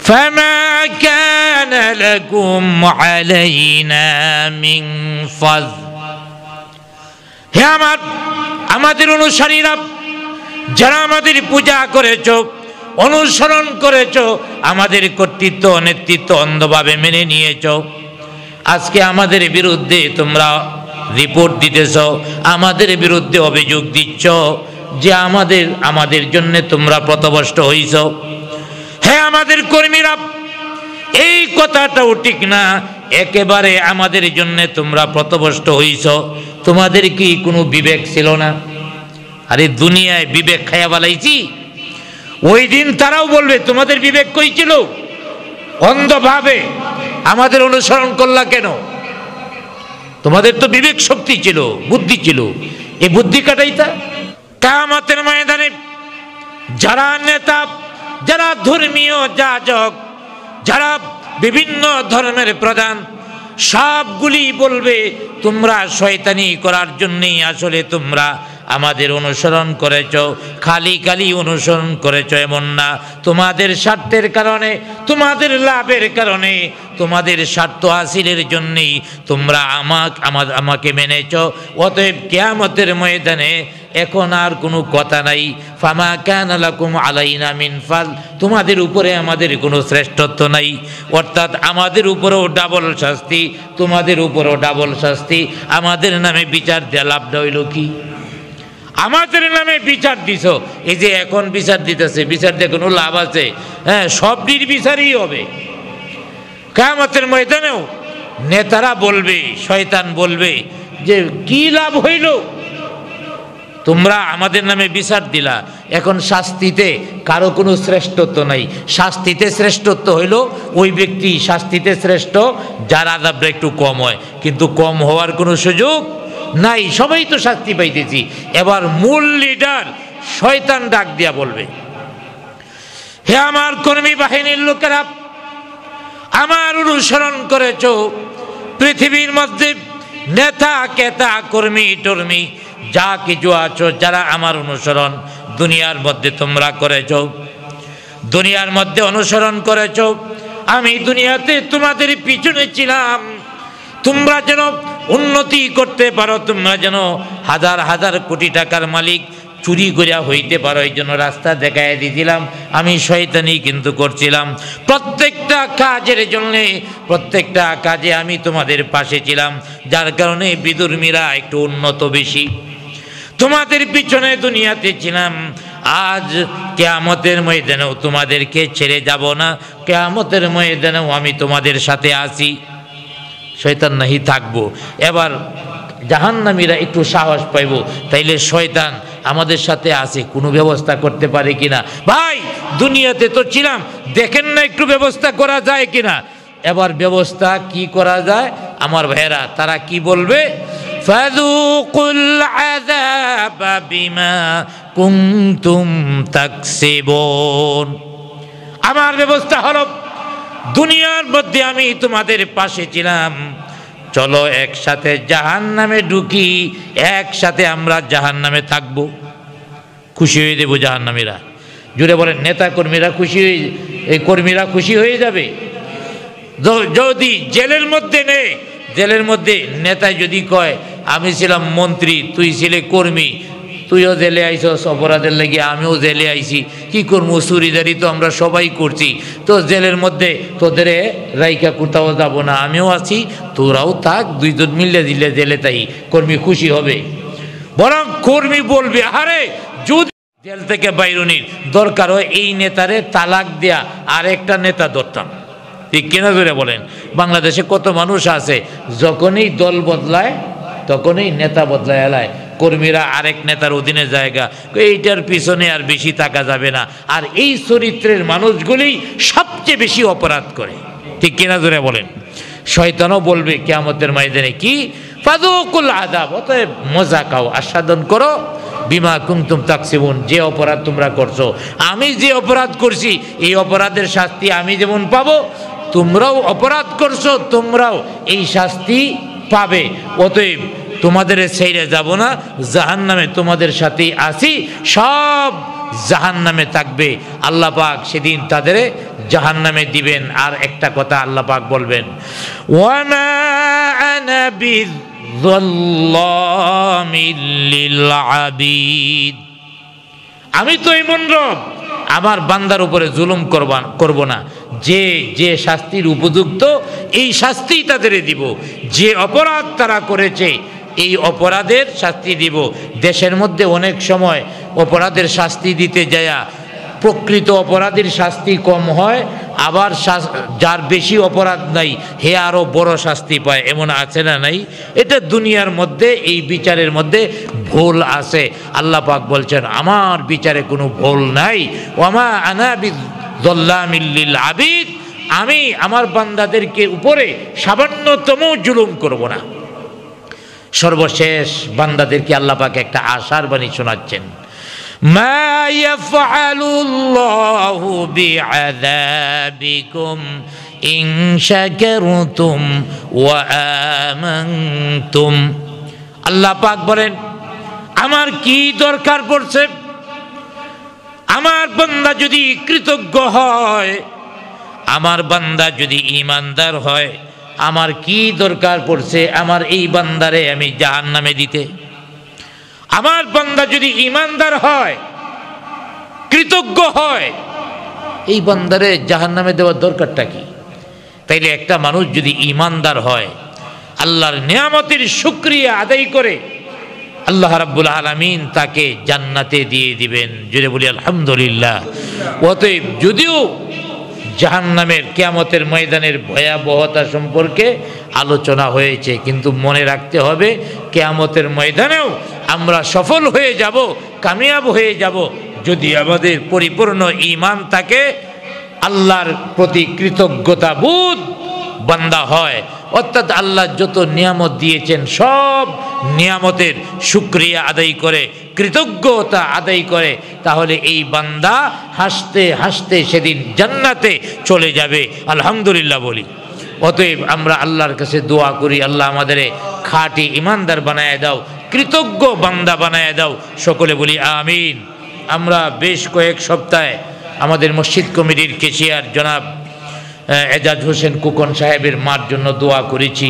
فما كان لكم علينا من فضل। হে আমাদের অনুসারীরা, যারা আমাদের পূজা করেছো, অনুসরণ করেছো, আমাদের কর্তৃত্ব নেতৃত্ব অন্ধভাবে মেনে নিয়েছো, আজকে আমাদের বিরুদ্ধে তোমরা রিপোর্ট দিতেছ, আমাদের বিরুদ্ধে অভিযোগ দিচ্ছ যে আমাদের জন্য তোমরা পথভ্রষ্ট হইছ। হে আমাদের কর্মীরা, এই কথাটাও ঠিক না, একেবারে আমাদের জন্য তোমরা পথভ্রষ্ট হইছ। তোমাদের কি কোনো বিবেক ছিল না? আরে দুনিয়ায় বিবেক খাইয়া বালাইছি। ওই দিন তারাও বলবে তোমাদের বিবেক কই ছিল? অন্ধভাবে আমাদের অনুসরণ করলা কেন? তোমাদের তো বিবেক শক্তি ছিল, বুদ্ধি ছিল, এই বুদ্ধি কাটাইতা। কিয়ামতের ময়দানে যারা নেতা, যারা ধর্মীয় যাজক, যারা বিভিন্ন ধর্মের প্রধান, সবগুলি বলবে তোমরা শয়তানি করার জন্যই আসলে তোমরা আমাদের অনুসরণ করেছ। খালি অনুসরণ করেছ এমন না, তোমাদের স্বার্থের কারণে, তোমাদের লাভের কারণে, তোমাদের স্বার্থ হাসিলের জন্যই তোমরা আমাকে মেনেছ। অতএব কিয়ামতের ময়দানে এখন আর কোনো কথা নাই। ফামা কানা লাকুম আলাইনা মিন ফাল, তোমাদের উপরে আমাদের কোনো শ্রেষ্ঠত্ব নাই। অর্থাৎ আমাদের উপরেও ডাবল শাস্তি, তোমাদের উপরেও ডাবল শাস্তি। আমাদের নামে বিচার দেয়া লাভটা হইল কি? আমাদের নামে বিচার দিছ, এই যে এখন বিচার দিতেছে, বিচার দিয়ে কোনো লাভ আছে? হ্যাঁ, সবটির বিচারই হবে। কিয়ামতের ময়দানেও নেতারা বলবে, শয়তান বলবে যে কি লাভ হইল, তোমরা আমাদের নামে বিচার দিলা, এখন শাস্তিতে কারো কোনো শ্রেষ্ঠত্ব নাই। শাস্তিতে শ্রেষ্ঠত্ব হইল ওই ব্যক্তি শাস্তিতে শ্রেষ্ঠ যার আযাবটা একটু কম হয়, কিন্তু কম হওয়ার কোনো সুযোগ নাই। সবাই তো শাস্তি পাইতেছি। এবার মূল লিডার শয়তান ডাক দিয়া বলবে, হে আমার কর্মী বাহিনীর লোকেরা, আমার অনুসরণ করেছ। পৃথিবীর মধ্যে নেতা কেতা কর্মী টর্মী যা কিছু আছো, যারা আমার অনুসরণ দুনিয়ার মধ্যে তোমরা করেছ, দুনিয়ার মধ্যে অনুসরণ করেছ। আমি দুনিয়াতে তোমাদের পিছনে ছিলাম, তোমরা যেন উন্নতি করতে পারো, তোমরা যেন হাজার হাজার কোটি টাকার মালিক চুরি করিয়া হইতে পারো, এই জন্য রাস্তা দেখাইয়া দিয়েছিলাম। আমি শয়তানি কিন্তু করছিলাম। প্রত্যেকটা কাজের জন্য, প্রত্যেকটা কাজে আমি তোমাদের পাশে ছিলাম, যার কারণে বিধর্মীরা একটু উন্নত বেশি। তোমাদের পিছনে দুনিয়াতে ছিলাম। আজ কিয়ামতের ময়দানেও তোমাদেরকে ছেড়ে যাব না, কিয়ামতের ময়দানেও আমি তোমাদের সাথে আছি। শয়তান নাহি থাকবো। এবার জাহান্নামীরা একটু সাহস পাইব, তাইলে শয়তান আমাদের সাথে আছে, কোনো ব্যবস্থা করতে পারে কিনা। ভাই দুনিয়াতে তো ছিলাম, দেখেন না একটু ব্যবস্থা করা যায় কিনা। এবার ব্যবস্থা কি করা যায় আমার ভাইয়েরা, তারা কি বলবে? ফাযুকুল আযাবা বিমা কুনতুম তাকসিবুন। আমার ব্যবস্থা হলো, দুনিয়ার মধ্যে আমি তোমাদের পাশে ছিলাম, চলো একসাথে জাহান্নামে ঢুকি, একসাথে আমরা জাহান্নামে থাকবো। খুশি হয়ে দেবো জাহান্নামীরা। জুড়ে বলেন, নেতা কর্মীরা খুশি হয়ে, এই কর্মীরা খুশি হয়ে যাবে। যদি জেলের মধ্যে নেই, জেলের মধ্যে নেতায় যদি কয় আমি ছিলাম মন্ত্রী, তুই ছিলে কর্মী, তুইও জেলে আইসস অপরাধের লেগে, আমিও জেলে আইছি, কি করবো, চুরিদারি তো আমরা সবাই করছি, তো জেলের মধ্যে তোদের রাইকা কোথাও যাবো না, আমিও আছি, তোরাও থাক, দুইজন মিলে দিলে জেলে, তাই কর্মী খুশি হবে। বরং কর্মী বলবে, আরে যদি জেল থেকে বাইরনির দরকার হয় এই নেতারে তালাক দেয়া আরেকটা নেতা ধরতাম। ঠিক কিনা ধরে বলেন? বাংলাদেশে কত মানুষ আছে, যখনই দল বদলায় তখনই নেতা বদলায় এলায়, কর্মীরা আরেক নেতার অধীনে জায়গা, এইটার পিছনে আর বেশি থাকা যাবে না। আর এই চরিত্রের মানুষগুলি সবচেয়ে বেশি অপরাধ করে। ঠিক কিনা ধরে বলেন? শয়তানও বলবে কিয়ামতের ময়দানে কি? ফাযুকুল আযাব, অতএব মজা খাও, আস্বাদন করো, বিমা কুনতুম তাকসিবুন, যে অপরাধ তোমরা করছো। আমি যে অপরাধ করছি এই অপরাধের শাস্তি আমি যেমন পাবো, তোমরাও অপরাধ করছো, তোমরাও এই শাস্তি পাবে। অতএব তোমাদের ছেড়ে যাব না, জাহান্নামে তোমাদের সাথেই আছি, সব জাহান্নামে থাকবে। আল্লাহ পাক সেদিন তাদের জাহান্নামে দিবেন। আর একটা কথা আল্লাহ পাক বলবেন, ওয়ামা আনা বিযাল্লামিল লিল আবিদ, আমি তো এমন রব আমার বান্দার উপরে জুলুম করব না। যে যে শাস্তির উপযুক্ত এই শাস্তি তাদের দিব, যে অপরাধ তারা করেছে এই অপরাধের শাস্তি দিব। দেশের মধ্যে অনেক সময় অপরাধের শাস্তি দিতে যায়া প্রকৃত অপরাধীর শাস্তি কম হয়, আবার যার বেশি অপরাধ নাই হে আরো বড় শাস্তি পায়, এমন আছে না নাই? এটা দুনিয়ার মধ্যে এই বিচারের মধ্যে ভুল আছে। আল্লাহ পাক বলছেন আমার বিচারে কোনো ভুল নাই। ওয়ামা আনা বিযাল্লামিল লিল আবিদ, আমি আমার বান্দাদেরকে উপরে সামান্যতম জুলুম করব না। সর্বশেষ বান্দাদেরকে আল্লাহ পাক একটা আশার বাণী শোনাচ্ছেন, মা ইয়াফআলুল্লাহু বিআযাবিকুম ইন শাকারতুম ওয়া আমানতুম। আল্লাহ পাক বলেন আমার কি দরকার পড়ছে, আমার বান্দা যদি কৃতজ্ঞ হয়, আমার বান্দা যদি ঈমানদার হয়, আমার কি দরকার পড়ছে আমার এই বান্দারে আমি জাহান্নামে দিতে? আমার বান্দা যদি ঈমানদার হয়, কৃতজ্ঞ হয়, এই বান্দারে জাহান্নামে দেওয়ার দরকারটা কি? তাইলে একটা মানুষ যদি ঈমানদার হয়, আল্লাহর নিয়ামতের শুকরিয়া আদায় করে, আল্লাহ রাব্বুল আলামিন তাকে জান্নাতে দিয়ে দিবেন। জুড়ে বলি আলহামদুলিল্লাহ। অতএব যদিও জাহান্নামের কিয়ামতের ময়দানের ভয়াবহতা সম্পর্কে আলোচনা হয়েছে, কিন্তু মনে রাখতে হবে কিয়ামতের ময়দানেও আমরা সফল হয়ে যাব, কামিয়াব হয়ে যাব যদি আমাদের পরিপূর্ণ ঈমান থাকে, আল্লাহর প্রতি কৃতজ্ঞতাবোধ বান্দা হয়, অর্থাৎ আল্লাহ যত নিয়ামত দিয়েছেন সব নিয়ামতের শুকরিয়া আদায় করে, কৃতজ্ঞতা আদায় করে, তাহলে এই বান্দা হাসতে হাসতে সেদিন জান্নাতে চলে যাবে। আলহামদুলিল্লাহ বলি। অতএব আমরা আল্লাহর কাছে দোয়া করি, আল্লাহ আমাদের খাঁটি ইমানদার বানায় দাও, কৃতজ্ঞ বান্দা বানায় দাও। সকলে বলি আমিন। আমরা বেশ কয়েক সপ্তাহে আমাদের মসজিদ কমিটির কেশিয়ার জনাব এজাজ হোসেন কুকন সাহেবের মার জন্য দোয়া করেছি।